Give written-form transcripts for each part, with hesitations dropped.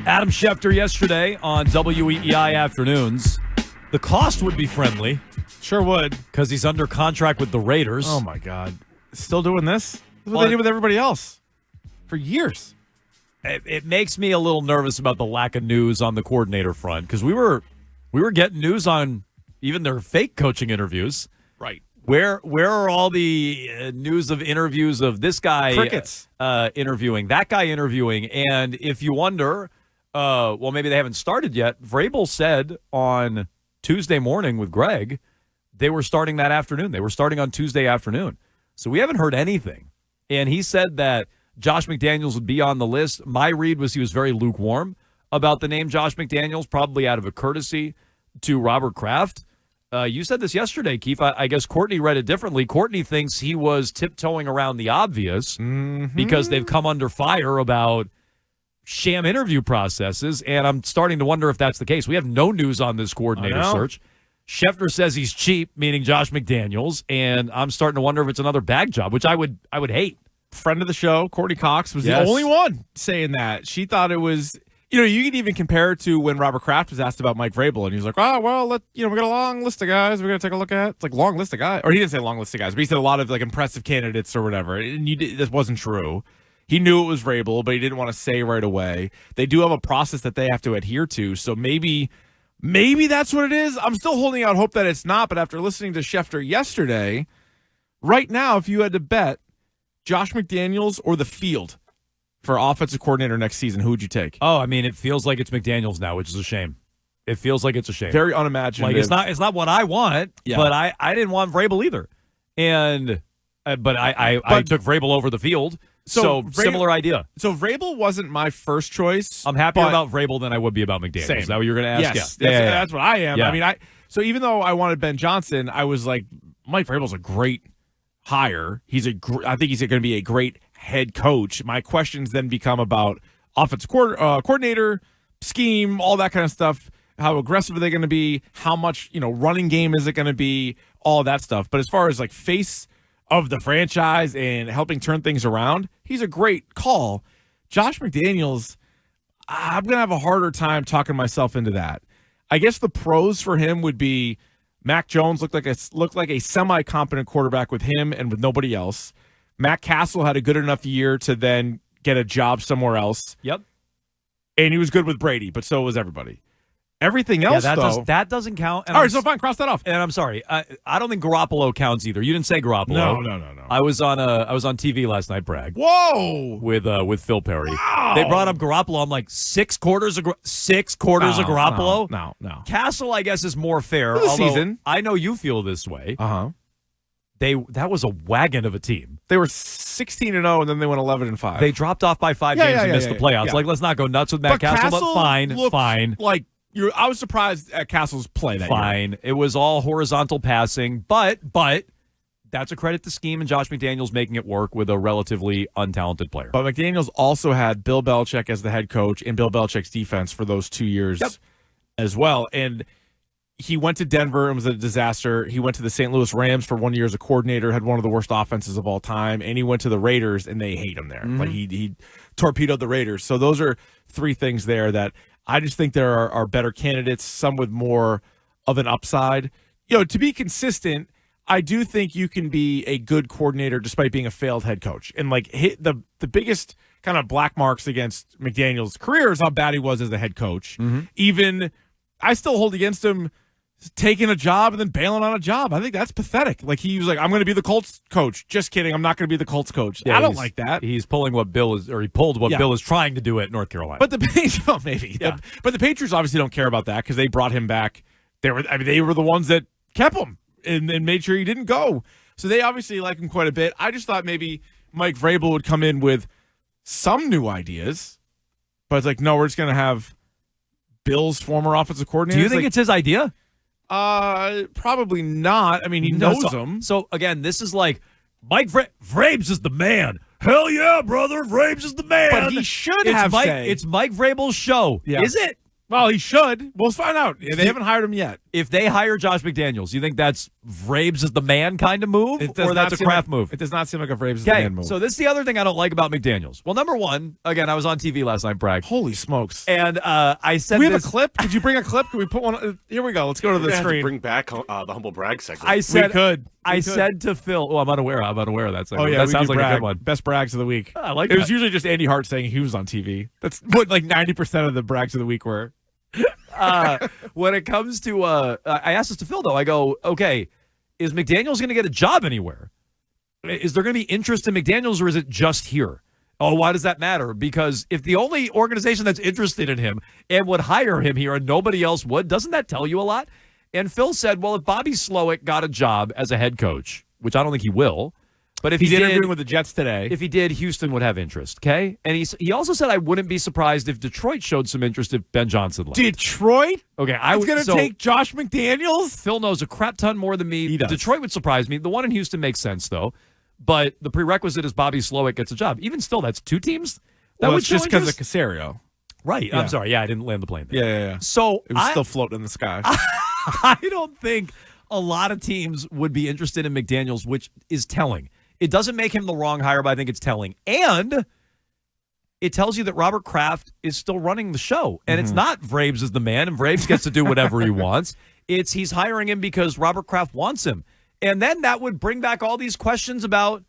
Adam Schefter yesterday on WEEI Afternoons. The cost would be friendly. Sure would. Because he's under contract with the Raiders. Oh, my God. Still doing this? This is what they did with everybody else for years. It makes me a little nervous about the lack of news on the coordinator front because we were getting news on even their fake coaching interviews. Right. Where are all the news of interviews of this guy interviewing, that guy interviewing? And if you wonder, well, maybe they haven't started yet. Vrabel said on Tuesday morning with Greg, they were starting that afternoon. They were starting on Tuesday afternoon. So we haven't heard anything. And he said that Josh McDaniels would be on the list. My read was he was very lukewarm about the name Josh McDaniels, probably out of a courtesy to Robert Kraft. You said this yesterday, Keefe. I guess Courtney read it differently. Courtney thinks he was tiptoeing around the obvious because they've come under fire about sham interview processes, and I'm starting to wonder if that's the case. We have no news on this coordinator search. Schefter says he's cheap, meaning Josh McDaniels, and I'm starting to wonder if it's another bag job, which I would hate. Friend of the show, Courtney Cox, was the only one saying that. She thought it was, you could even compare it to when Robert Kraft was asked about Mike Vrabel, and he was like, we got a long list of guys we're going to take a look at. It's like, long list of guys. Or he didn't say long list of guys, but he said a lot of, impressive candidates or whatever, and this wasn't true. He knew it was Vrabel, but he didn't want to say right away. They do have a process that they have to adhere to, so maybe that's what it is. I'm still holding out hope that it's not, but after listening to Schefter yesterday, right now, if you had to bet Josh McDaniels or the field for offensive coordinator next season, who would you take? Oh, I mean, it feels like it's McDaniels now, which is a shame. It feels like it's a shame. Very unimaginative. It's not what I want, but I didn't want Vrabel either. And but I took Vrabel over the field. So similar idea. So Vrabel wasn't my first choice. I'm happier about Vrabel than I would be about McDaniels. Same. Is that what you're going to ask? Yes, that's what I am. Yeah. I mean, so even though I wanted Ben Johnson, I was like, Mike Vrabel's a great hire. I think he's going to be a great head coach. My questions then become about offensive coordinator, scheme, all that kind of stuff. How aggressive are they going to be? How much, running game is it going to be? All that stuff. But as far as face of the franchise and helping turn things around, he's a great call. Josh McDaniels, I'm going to have a harder time talking myself into that. I guess the pros for him would be Mac Jones looked like a semi-competent quarterback with him and with nobody else. Matt Castle had a good enough year to then get a job somewhere else. Yep. And he was good with Brady, but so was everybody. Everything else, that doesn't count. All right, so fine, cross that off. And I'm sorry, I don't think Garoppolo counts either. You didn't say Garoppolo. No. I was on TV last night, Bragg. Whoa! With Phil Perry. Wow. They brought up Garoppolo. I'm like, 6 quarters of Garoppolo. No. Castle, I guess, is more fair. For the season. I know you feel this way. That was a wagon of a team. They were 16-0, and then they went 11-5. They dropped off by 5 games and missed the playoffs. Yeah. Like, let's not go nuts with Matt Castle, but fine. I was surprised at Castle's play that year. It was all horizontal passing, but that's a credit to scheme and Josh McDaniels making it work with a relatively untalented player. But McDaniels also had Bill Belichick as the head coach and Bill Belichick's defense for those 2 years as well. And he went to Denver and was a disaster. He went to the St. Louis Rams for 1 year as a coordinator, had one of the worst offenses of all time, and he went to the Raiders, and they hate him there. Like he torpedoed the Raiders. So those are 3 things there that I just think there are better candidates, some with more of an upside. To be consistent, I do think you can be a good coordinator despite being a failed head coach. And hit the biggest kind of black marks against McDaniels' career is how bad he was as a head coach. Even I still hold against him taking a job and then bailing on a job. I think that's pathetic. He was like, I'm going to be the Colts coach. Just kidding. I'm not going to be the Colts coach. I don't like that. He's pulling what Bill is, or he pulled what Bill is trying to do at North Carolina. But the Patriots obviously don't care about that because they brought him back. They were the ones that kept him and made sure he didn't go. So they obviously like him quite a bit. I just thought maybe Mike Vrabel would come in with some new ideas, but it's like, no, we're just going to have Bill's former offensive coordinator. Do you think it's his idea? Probably not. I mean, he knows him. So again, this is like Mike Vrabes is the man. Hell yeah, brother. Vrabes is the man. But he should have say. It's Mike Vrabel's show. Yeah. Is it? Well, he should. We'll find out. They haven't hired him yet. If they hire Josh McDaniels, you think that's Vrabes is the man kind of move, or that's a Kraft move? It does not seem like a Vrabes is the man move. So this is the other thing I don't like about McDaniels. Well, number one, again, I was on TV last night, Bragg. Holy smokes. And I said Do we have a clip? Did you bring a clip? Can we put one? Here we go. Let's go to the screen. Bring back the Humble Brag segment. I said, we could. I said to Phil, I'm unaware of that segment. Oh, yeah, that sounds like a good one. Best Brags of the week. I like it. It was usually just Andy Hart saying he was on TV. That's what like 90% of the Brags of the week were. When it comes to, I asked this to Phil, though. I go, okay, is McDaniels going to get a job anywhere? Is there going to be interest in McDaniels, or is it just here? Oh, why does that matter? Because if the only organization that's interested in him and would hire him here and nobody else would, doesn't that tell you a lot? And Phil said, well, if Bobby Slowick got a job as a head coach, which I don't think he will, but if he's he did, interviewing with the Jets today. If he did, Houston would have interest, okay? And he also said I wouldn't be surprised if Detroit showed some interest if Ben Johnson left. Detroit? Okay, I was going to take Josh McDaniels? Phil knows a crap ton more than me. He does. Detroit would surprise me. The one in Houston makes sense, though. But the prerequisite is Bobby Slowick gets a job. Even still, that's two teams? That would just because of Caserio. Right. Yeah. I'm sorry. Yeah, I didn't land the plane there. Yeah. So it was still floating in the sky. I don't think a lot of teams would be interested in McDaniels, which is telling. It doesn't make him the wrong hire, but I think it's telling. And it tells you that Robert Kraft is still running the show. And it's not Vrabes is the man, and Vrabes gets to do whatever he wants. It's he's hiring him because Robert Kraft wants him. And then that would bring back all these questions about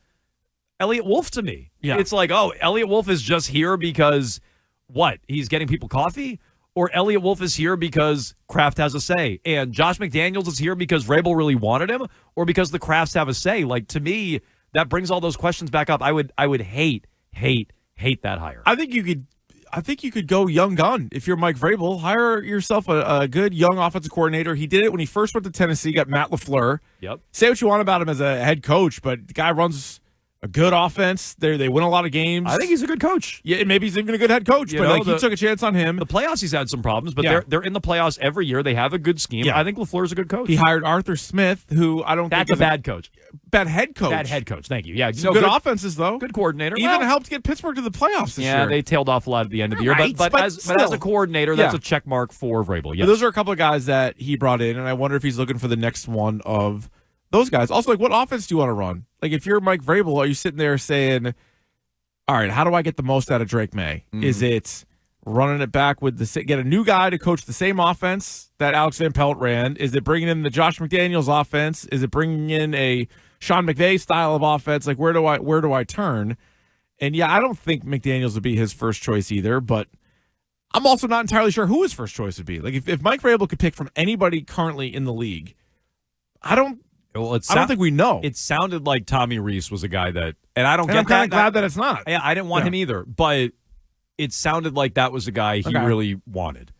Elliot Wolf to me. Yeah. It's like, oh, Elliot Wolf is just here because what? He's getting people coffee? Or Elliot Wolf is here because Kraft has a say. And Josh McDaniels is here because Vrabel really wanted him, or because the Krafts have a say. Like, to me, that brings all those questions back up. I would hate that hire. I think you could go young gun if you're Mike Vrabel. Hire yourself a good young offensive coordinator. He did it when he first went to Tennessee. Got Matt LaFleur. Yep. Say what you want about him as a head coach, but the guy runs a good offense. They win a lot of games. I think he's a good coach. Yeah, and maybe he's even a good head coach. He took a chance on him. The playoffs, he's had some problems, but they're in the playoffs every year. They have a good scheme. Yeah. I think LaFleur's a good coach. He hired Arthur Smith, who I don't think that's a bad coach. Bad head coach. Bad head coach. Thank you. Yeah, good offenses though. Good coordinator. Even helped get Pittsburgh to the playoffs this year. Yeah, they tailed off a lot at the end of the year. Right, but as a coordinator, that's a check mark for Vrabel. Yes. Those are a couple of guys that he brought in, and I wonder if he's looking for the next one of those guys. Also, like, what offense do you want to run? Like, if you're Mike Vrabel, are you sitting there saying, all right, how do I get the most out of Drake Maye? Is it running it back with get a new guy to coach the same offense that Alex Van Pelt ran? Is it bringing in the Josh McDaniels offense? Is it bringing in a Sean McVay style of offense? Like, where do I turn? And yeah, I don't think McDaniels would be his first choice either, but I'm also not entirely sure who his first choice would be. Like, if Mike Vrabel could pick from anybody currently in the league, I don't think we know. It sounded like Tommy Reese was a guy that, and I don't get I'm that. kind of glad that it's not. Yeah, I didn't want him either, but it sounded like that was a guy he really wanted.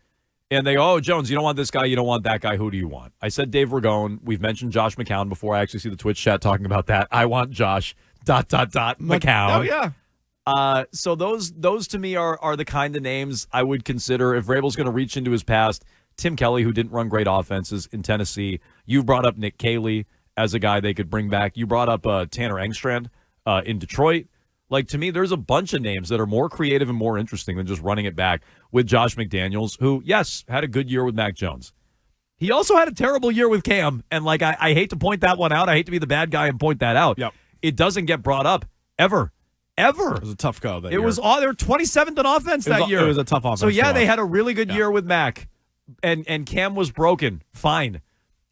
And they go, oh, Jones, you don't want this guy, you don't want that guy, who do you want? I said Dave Ragone. We've mentioned Josh McCown before. I actually see the Twitch chat talking about that. I want Josh ... McCown. Oh, yeah. So those to me are the kind of names I would consider if Vrabel's going to reach into his past. Tim Kelly, who didn't run great offenses in Tennessee. You brought up Nick Caley as a guy they could bring back. You brought up Tanner Engstrand in Detroit. Like, to me, there's a bunch of names that are more creative and more interesting than just running it back with Josh McDaniels, who, yes, had a good year with Mac Jones. He also had a terrible year with Cam, and, like, I hate to point that one out. I hate to be the bad guy and point that out. Yep. It doesn't get brought up ever. It was a tough go that year. They were 27th in offense that year. It was a tough offense. So, yeah, they had a really good year with Mac, and Cam was broken. Fine.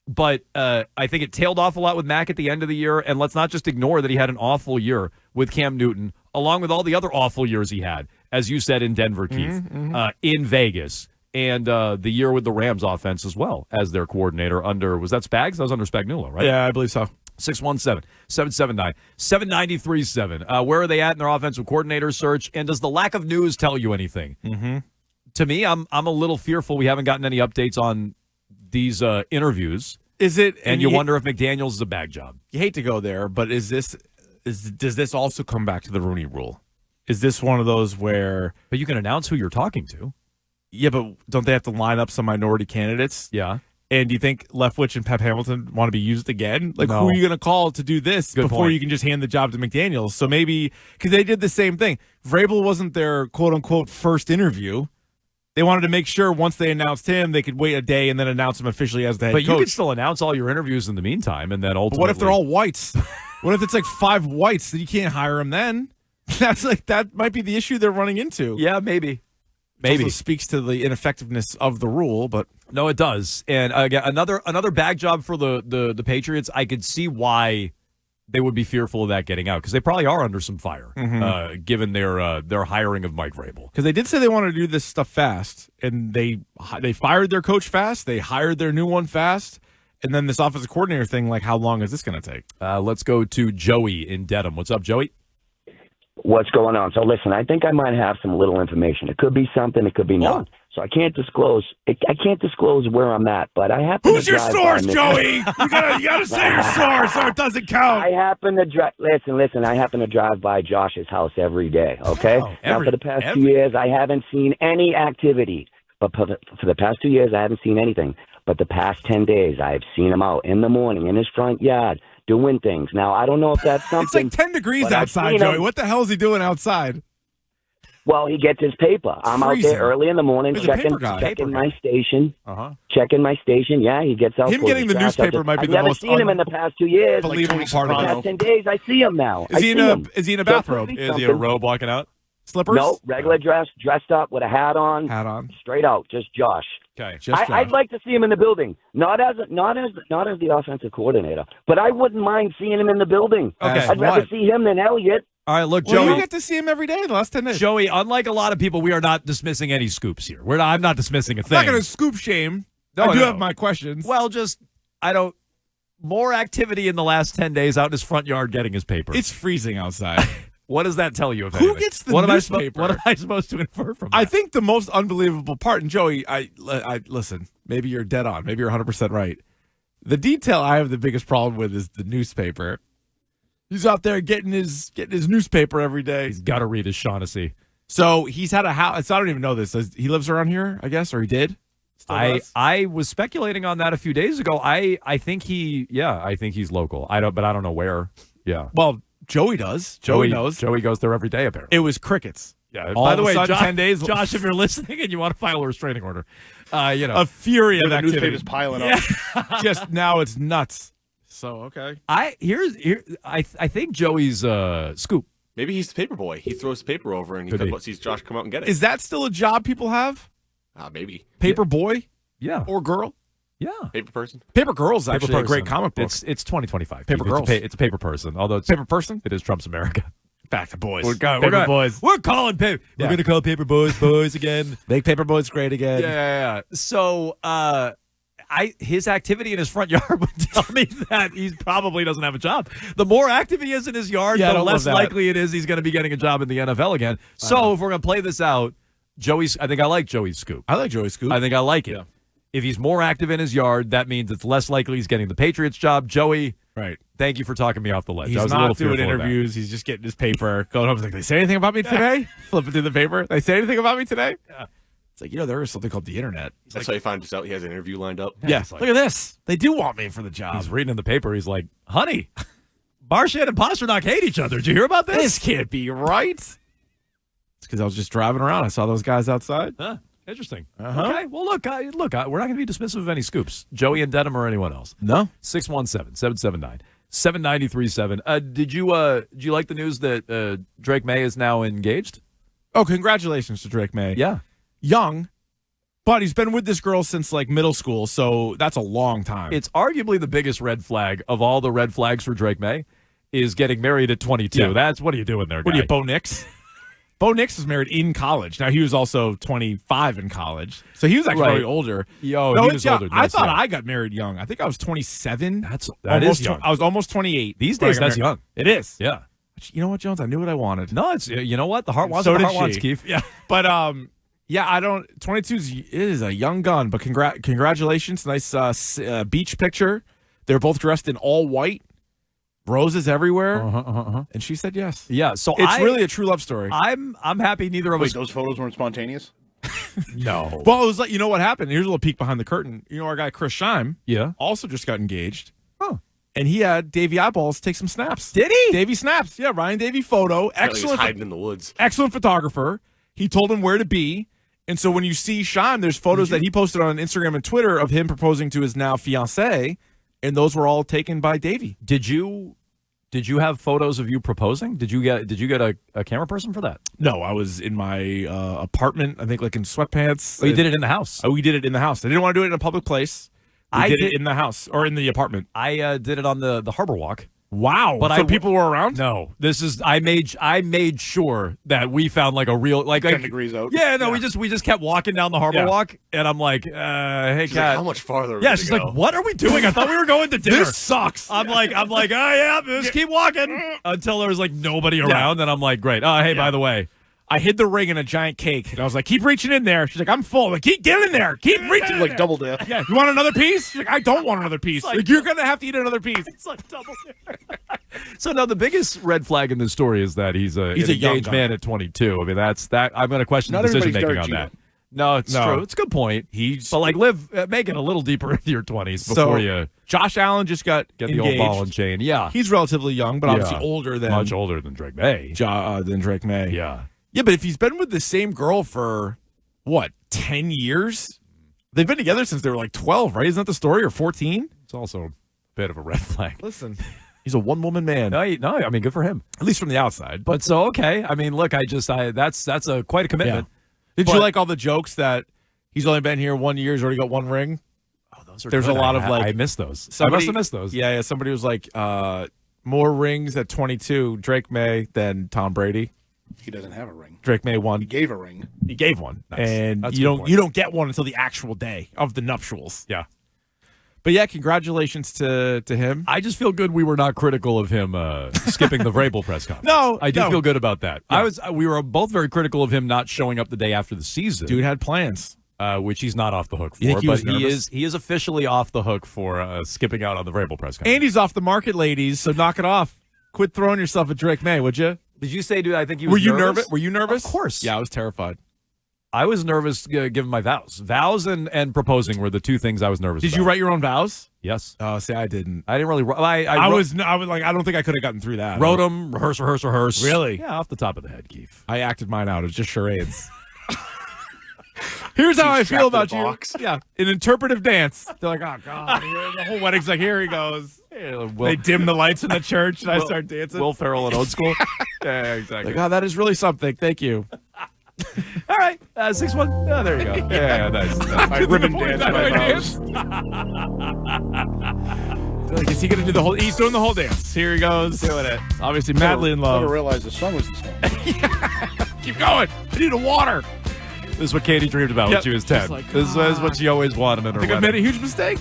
But I think it tailed off a lot with Mac at the end of the year, and let's not just ignore that he had an awful year with Cam Newton, along with all the other awful years he had, as you said, in Denver, Keith, in Vegas, and the year with the Rams offense as well as their coordinator under, was that Spags? That was under Spagnuolo, right? Yeah, I believe so. 617-779-7937. Where are they at in their offensive coordinator search, and does the lack of news tell you anything? To me, I'm a little fearful we haven't gotten any updates on these interviews. Is it? And you wonder if McDaniels is a bag job. You hate to go there, but does this also come back to the Rooney Rule? Is this one of those where? But you can announce who you're talking to. Yeah, but don't they have to line up some minority candidates? Yeah. And do you think Leftwich and Pep Hamilton want to be used again? Like, No. who are you going to call to do this before point. you can just hand the job to McDaniels? So maybe, because they did the same thing. Vrabel wasn't their quote-unquote first interview. They wanted to make sure once they announced him, they could wait a day and then announce him officially as the head coach. But you could still announce all your interviews in the meantime, and then ultimately. But what if they're all whites? What if it's like 5 whites? Then you can't hire them then? That might be the issue they're running into. Yeah, maybe. It also speaks to the ineffectiveness of the rule, but no, it does. And again, another bag job for the Patriots. I could see why they would be fearful of that getting out because they probably are under some fire, given their hiring of Mike Vrabel. Because they did say they wanted to do this stuff fast, and they fired their coach fast, they hired their new one fast, and then this offensive coordinator thing. Like, how long is this going to take? Let's go to Joey in Dedham. What's up, Joey? What's going on? So listen, I think I might have some little information. It could be something, it could be none. So I can't disclose. I can't disclose where I'm at, but I happen Who's to your drive source, by Joey? You gotta say your source, so it doesn't count. I happen to drive. Listen. I happen to drive by Josh's house every day. Okay. Now for the past 2 years, I haven't seen any activity. But for the past 2 years, I haven't seen anything. But the past 10 days, I've seen him out in the morning in his front yard doing things. Now, I don't know if that's something. It's like 10 degrees outside, Joey. What the hell is he doing outside? Well, he gets his paper. I'm Freezing. out there early in the morning checking my station. Checking my station. Yeah, he gets out. Him getting the newspaper might be the most. I've never seen him in the past 2 years. Believable part of the past 10 days, I see him now. Is he in a bathrobe? Is he in a robe walking out? Slippers? No, regular dressed up with a hat on. Straight out, just Josh. Okay, I'd like to see him in the building, not as the offensive coordinator, but I wouldn't mind seeing him in the building. Okay, I'd rather see him than Elliott. All right, look, Joey. Joey. You get to see him every day in the last 10 days. Joey, unlike a lot of people, we are not dismissing any scoops here. I'm not dismissing a thing. I'm not going to scoop shame. No, I do have my questions. Well, more activity in the last 10 days out in his front yard getting his paper. It's freezing outside. What does that tell you? If Who anything? gets the what newspaper? What am I supposed to infer from that? I think the most unbelievable part, and Joey, I listen, maybe you're dead on. Maybe you're 100% right. The detail I have the biggest problem with is the newspaper. He's out there getting his newspaper every day. He's got to read his Shaughnessy. So he's had a house. I don't even know this. He lives around here, I guess, or he did? I was speculating on that a few days ago. I think he's local. I don't know where. Yeah. Well, Joey does. Joey knows. Joey goes there every day, apparently. It was crickets. Yeah. By the way, Josh, 10 days. Josh, if you're listening and you want to file a restraining order, a fury of the activity. newspaper's piling up. Just now, it's nuts. So okay. I think Joey's scoop. Maybe he's the paper boy. He throws the paper over and he sees Josh come out and get it. Is that still a job people have? Maybe. Paper boy? Yeah. Or girl? Yeah. Paper person? Paper Girl's actually a great comic book. It's 2025. Paper Girls. It's a paper person. Although it's paper person? It is Trump's America. Back to boys. We're calling paper. We're going to call paper boys again. Make paper boys great again. Yeah. So his activity in his front yard would tell me that he probably doesn't have a job. The more active he is in his yard, the less likely it is he's going to be getting a job in the NFL again. So if we're going to play this out, I think I like Joey's scoop. I like Joey's scoop. I think I like it. Yeah. If he's more active in his yard, that means it's less likely he's getting the Patriots job. Joey, right? Thank you for talking me off the ledge. He's I was not a little doing interviews. He's just getting his paper, going home. He's like, "They say anything about me today?" Flipping through the paper. They say anything about me today? Yeah. It's like, there is something called the internet. That's how he finds out he has an interview lined up. Yeah. Look at this. They do want me for the job. He's reading in the paper. He's like, "Honey, Marchand and Pasternak hate each other. Did you hear about this? This can't be right." It's because I was just driving around. I saw those guys outside. Interesting. Okay. Well, look, we're not going to be dismissive of any scoops. Joey and Dedham or anyone else. No. 617-779-7937. Did you like the news that Drake Maye is now engaged? Oh, congratulations to Drake Maye. Yeah. Young, but he's been with this girl since like middle school, so that's a long time. It's arguably the biggest red flag of all the red flags for Drake Maye is getting married at 22. Yeah. What are you doing there, guy? What are you, Bo Nix? Bo Nix was married in college. Now, he was also 25 in college. So he was actually probably older. He was older. I thought I got married young. I think I was 27. That is young. I was almost 28. These days, that's young. It is. Yeah. You know what, Jones? I knew what I wanted. No, you know what? The heart wants so what the heart heart wants, Keefe. Yeah. But, I don't. 22 is a young gun, but congratulations. Nice beach picture. They're both dressed in all white. Roses everywhere, and she said yes. Yeah, so it's really a true love story. I'm happy neither of us. Those photos weren't spontaneous? No. Well, it was like, you know what happened? Here's a little peek behind the curtain. Our guy Chris Scheim, also just got engaged. Oh, and he had Davey Eyeballs take some snaps. Did he? Davey snaps. Yeah, Ryan Davey photo. Excellent. Hiding in the woods. Excellent photographer. He told him where to be, And so when you see Shime, there's photos that he posted on Instagram and Twitter of him proposing to his now fiancée, and those were all taken by Davey. Did you have photos of you proposing? Did you get a camera person for that? No, I was in my apartment, I think like in sweatpants. Oh, you did it in the house? Oh, we did it in the house. I didn't want to do it in a public place. I did it in the house or in the apartment. I did it on the Harbor Walk. Wow. But so people were around? No. I made sure that we found like a real 10 degrees out. Yeah, no, we just kept walking down the Harbor Walk, and I'm like, hey, she's Kat. like, how much farther? Yeah, she's like, what are we doing? I thought we were going to dinner. This sucks. I'm like, oh yeah, just keep walking until there was like nobody around, and I'm like, great. Oh, hey, by the way. I hid the ring in a giant cake, and I was like, keep reaching in there. She's like, I'm full. I'm like, keep getting in there. Keep reaching. Like double dip. Yeah, you want another piece? She's like, I don't want another piece. Like, you're going to have to eat another piece. It's like double dip. So now the biggest red flag in this story is that he's an young engaged guy. man at 22. I mean, that's that. I'm going to question the decision making on that. No, it's true. It's a good point. But like, make it a little deeper into your 20s before you. Josh Allen just got get engaged. the old ball and chain. Yeah, he's relatively young, but obviously much older than Drake Maye. Yeah. Yeah, but if he's been with the same girl for, 10 years? They've been together since they were like 12, right? Isn't that the story? Or 14? It's also a bit of a red flag. Listen, he's a one-woman man. No, I mean, good for him. At least from the outside. But so, okay. I mean, look, that's quite a commitment. Yeah. Did you like all the jokes that he's only been here 1 year, he's already got one ring? Oh, those are There's good. a lot of like. I missed those. I must have missed those. Yeah. Somebody was like, more rings at 22, Drake Maye, than Tom Brady. He doesn't have a ring. Drake Maye won. He gave a ring. He gave one. Nice. And That's you don't get one until the actual day of the nuptials. Yeah. But yeah, congratulations to him. I just feel good we were not critical of him skipping the Vrabel press conference. No, I do feel good about that. Yeah. We were both very critical of him not showing up the day after the season. Dude had plans. Which he's not off the hook for, he is officially off the hook for skipping out on the Vrabel press conference. And he's off the market, ladies, so knock it off. Quit throwing yourself at Drake Maye, would you? Did you say, dude, I think you were nervous? Were you nervous? Of course. Yeah, I was terrified. I was nervous giving my vows. Vows and proposing were the two things I was nervous about. Did you write your own vows? Yes. Oh, see, I didn't. I didn't really. I was like, I don't think I could have gotten through that. Wrote them, rehearse. Really? Yeah, off the top of the head, Keefe. I acted mine out. It was just charades. Here's how I feel about you. Yeah, an interpretive dance. They're like, oh, God. The whole wedding's like, here he goes. They dim the lights in the church, and I start dancing. Will Ferrell at Old School. Yeah, exactly. Like, oh, that is really something. Thank you. All right, 6-1. Oh, there you go. Yeah, nice. I ribbon dance my vows. Like, is he going to do the whole? He's doing the whole dance. Here he goes. Doing it. Obviously, madly in love. I never realized the song was this one. Keep going. I need a water. This is what Katie dreamed about when she was 10. Like, this is what she always wanted in her I think wedding. I made a huge mistake.